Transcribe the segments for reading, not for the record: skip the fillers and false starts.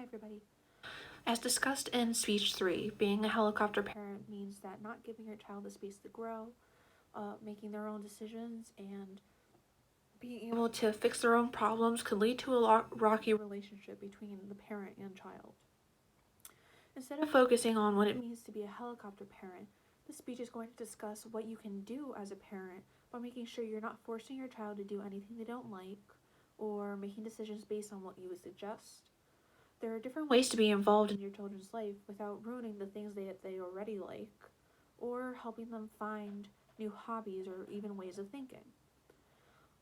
everybody. As discussed in speech 3, being a helicopter parent means that not giving your child the space to grow, making their own decisions, and being able to fix their own problems could lead to a rocky relationship between the parent and child. Instead of focusing on what it means to be a helicopter parent, this speech is going to discuss what you can do as a parent by making sure you're not forcing your child to do anything they don't like or making decisions based on what you would suggest. There are different ways to be involved in your children's life without ruining the things they already like, or helping them find new hobbies or even ways of thinking.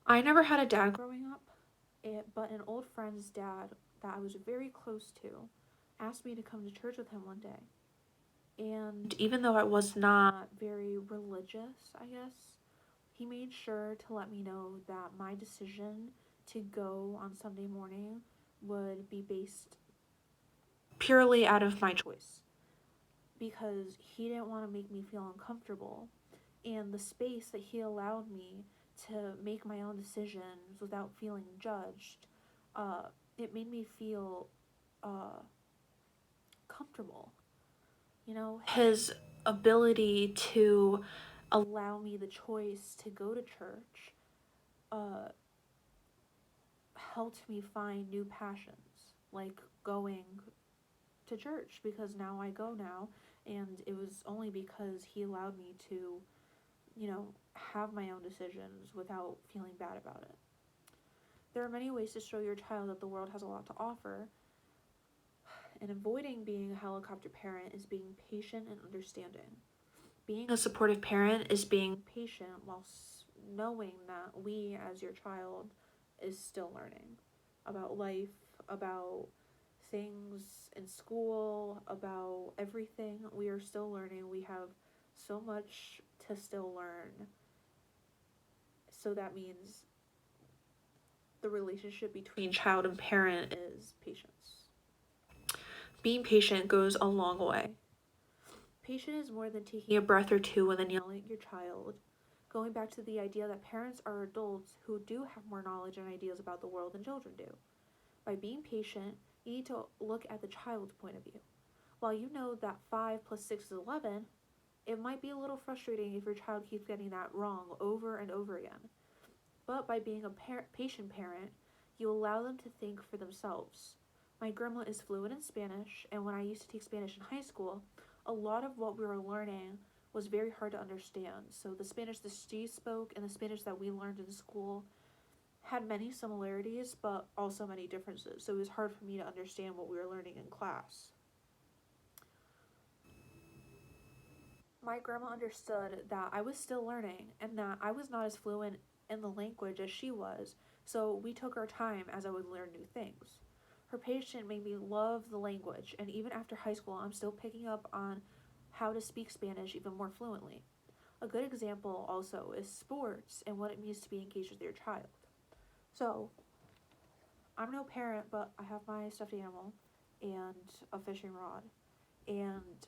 I never had a dad growing up, but an old friend's dad that I was very close to asked me to come to church with him one day. And even though I was not very religious, I guess, he made sure to let me know that my decision to go on Sunday morning would be based purely out of my choice, because he didn't want to make me feel uncomfortable, and the space that he allowed me to make my own decisions without feeling judged, it made me feel comfortable. His ability to allow me the choice to go to church uh, helped me find new passions, like going to church, because now I go now, and it was only because he allowed me to, have my own decisions without feeling bad about it. There are many ways to show your child that the world has a lot to offer, and avoiding being a helicopter parent is being patient and understanding. Being a supportive parent is being patient while knowing that we, as your child, is still learning about life, about things in school, about everything. We are still learning. We have so much to still learn. So that means the relationship between child and parent is patience. Being patient goes a long way. Patience is more than taking a breath or two and then yelling at your child. Going back to the idea that parents are adults who do have more knowledge and ideas about the world than children do. By being patient, you need to look at the child's point of view. While you know that 5 plus 6 is 11, it might be a little frustrating if your child keeps getting that wrong over and over again. But by being a patient parent, you allow them to think for themselves. My grandma is fluent in Spanish, and when I used to take Spanish in high school, a lot of what we were learning was very hard to understand. So the Spanish that she spoke and the Spanish that we learned in school had many similarities, but also many differences. So it was hard for me to understand what we were learning in class. My grandma understood that I was still learning and that I was not as fluent in the language as she was, so we took our time as I would learn new things. Her patience made me love the language, and even after high school, I'm still picking up on how to speak Spanish even more fluently. A good example also is sports and what it means to be engaged with your child. So, I'm no parent, but I have my stuffed animal and a fishing rod, and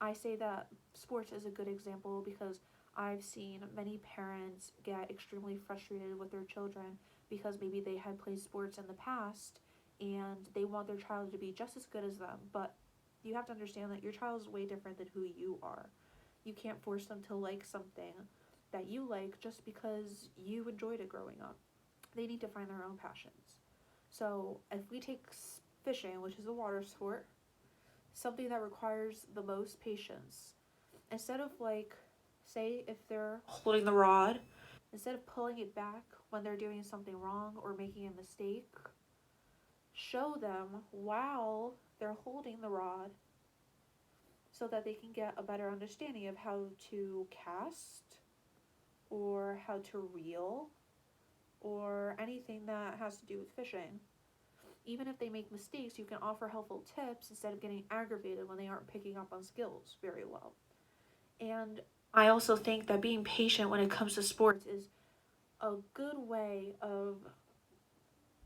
I say that sports is a good example because I've seen many parents get extremely frustrated with their children because maybe they had played sports in the past and they want their child to be just as good as them. But you have to understand that your child is way different than who you are. You can't force them to like something that you like just because you enjoyed it growing up. They need to find their own passions. So if we take fishing, which is a water sport, something that requires the most patience, instead of say if they're holding the rod, instead of pulling it back when they're doing something wrong or making a mistake, show them while they're holding the rod so that they can get a better understanding of how to cast or how to reel or anything that has to do with fishing. Even if they make mistakes, you can offer helpful tips instead of getting aggravated when they aren't picking up on skills very well. And I also think that being patient when it comes to sports is a good way of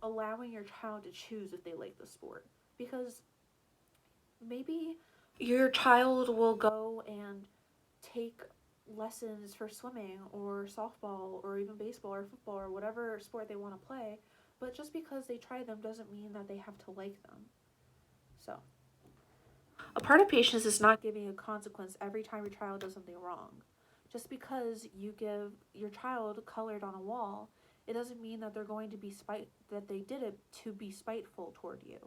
allowing your child to choose if they like the sport. Because maybe your child will go and take lessons for swimming or softball or even baseball or football or whatever sport they want to play, but just because they try them doesn't mean that they have to like them. So, a part of patience is not giving a consequence every time your child does something wrong. Just because you give your child colored on a wall, it doesn't mean that they're going to be that they did it to be spiteful toward you.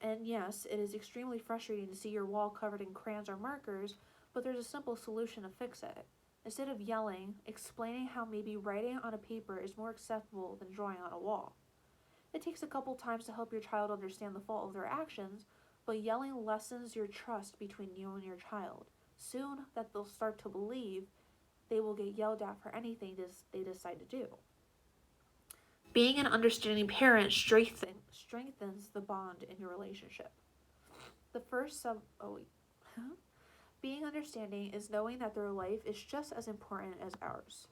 And yes, it is extremely frustrating to see your wall covered in crayons or markers, but there's a simple solution to fix it. Instead of yelling, explaining how maybe writing on a paper is more acceptable than drawing on a wall. It takes a couple times to help your child understand the fault of their actions, but yelling lessens your trust between you and your child. Soon that they'll start to believe they will get yelled at for anything they decide to do. Being an understanding parent strengthens the bond in your relationship. The first sub oh wait. Being understanding is knowing that their life is just as important as ours.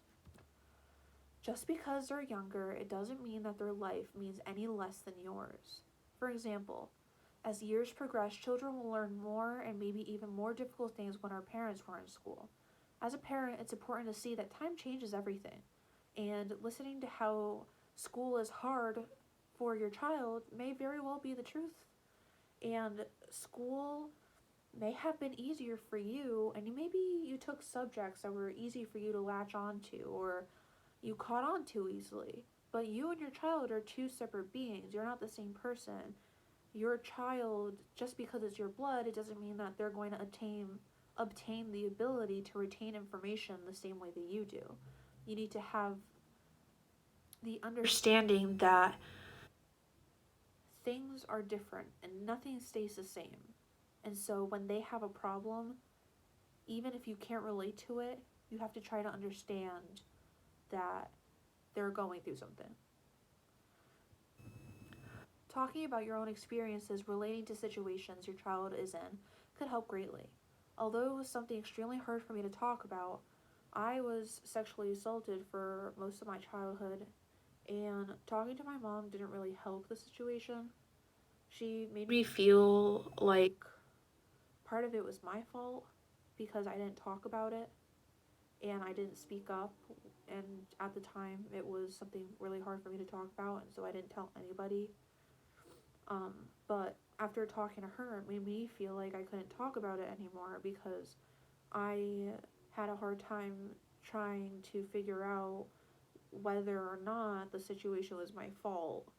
Just because they're younger, it doesn't mean that their life means any less than yours. For example, as years progress, children will learn more and maybe even more difficult things when our parents were in school. As a parent, it's important to see that time changes everything. And listening to how school is hard for your child may very well be the truth. And school may have been easier for you, and maybe you took subjects that were easy for you to latch onto, or you caught on too easily. But you and your child are two separate beings. You're not the same person. Your child, just because it's your blood, it doesn't mean that they're going to obtain the ability to retain information the same way that you do. You need to have the understanding that things are different and nothing stays the same. And so when they have a problem, even if you can't relate to it, you have to try to understand that they're going through something. Talking about your own experiences relating to situations your child is in could help greatly. Although it was something extremely hard for me to talk about, I was sexually assaulted for most of my childhood, and talking to my mom didn't really help the situation. She made me feel like part of it was my fault because I didn't talk about it and I didn't speak up. And at the time, it was something really hard for me to talk about, and so I didn't tell anybody. But after talking to her, it made me feel like I couldn't talk about it anymore because I had a hard time trying to figure out whether or not the situation was my fault.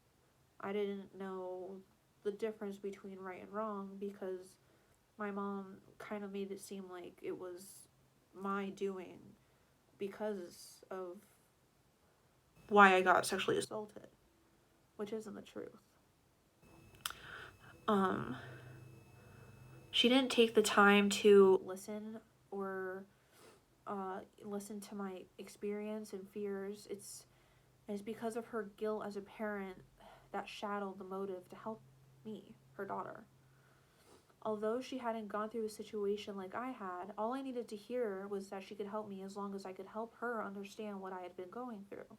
I didn't know the difference between right and wrong because my mom kind of made it seem like it was my doing because of why I got sexually assaulted, which isn't the truth. Um, she didn't take the time to listen or listen to my experience and fears. It's because of her guilt as a parent that shadowed the motive to help me, her daughter. Although she hadn't gone through a situation like I had, all I needed to hear was that she could help me as long as I could help her understand what I had been going through.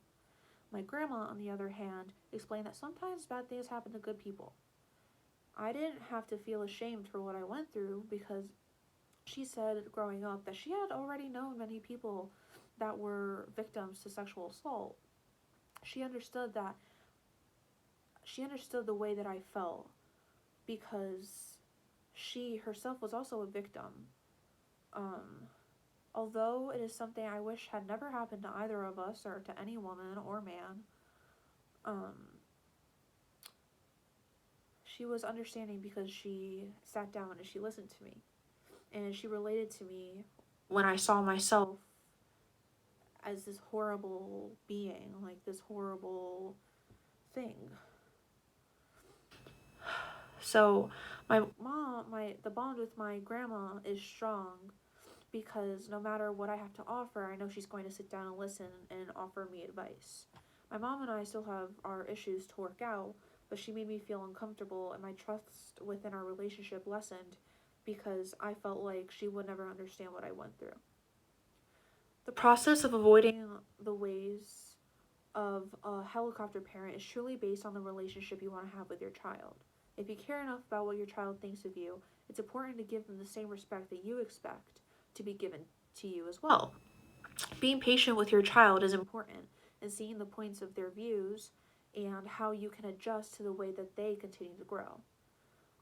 My grandma, on the other hand, explained that sometimes bad things happen to good people. I didn't have to feel ashamed for what I went through because she said growing up that she had already known many people that were victims to sexual assault. She understood that she understood the way that I felt because she herself was also a victim. Um, Although it is something I wish had never happened to either of us or to any woman or man, um, she was understanding because she sat down and she listened to me. And she related to me when I saw myself as this horrible being, like this horrible thing. So the bond with my grandma is strong because no matter what I have to offer, I know she's going to sit down and listen and offer me advice. My mom and I still have our issues to work out, but she made me feel uncomfortable and my trust within our relationship lessened because I felt like she would never understand what I went through. The process of avoiding the ways of a helicopter parent is truly based on the relationship you want to have with your child. If you care enough about what your child thinks of you, it's important to give them the same respect that you expect to be given to you as well. Being patient with your child is important, and seeing the points of their views and how you can adjust to the way that they continue to grow.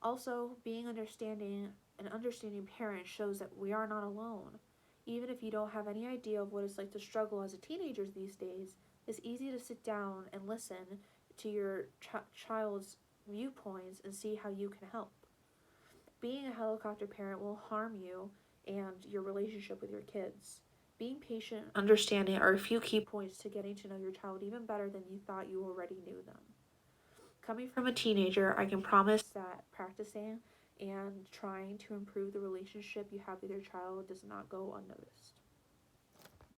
Also, being understanding an understanding parent shows that we are not alone. Even if you don't have any idea of what it's like to struggle as a teenager these days, it's easy to sit down and listen to your child's viewpoints and see how you can help. Being a helicopter parent will harm you and your relationship with your kids. Being patient and understanding are a few key points to getting to know your child even better than you thought you already knew them. Coming from a teenager, I can promise that practicing and trying to improve the relationship you have with your child does not go unnoticed.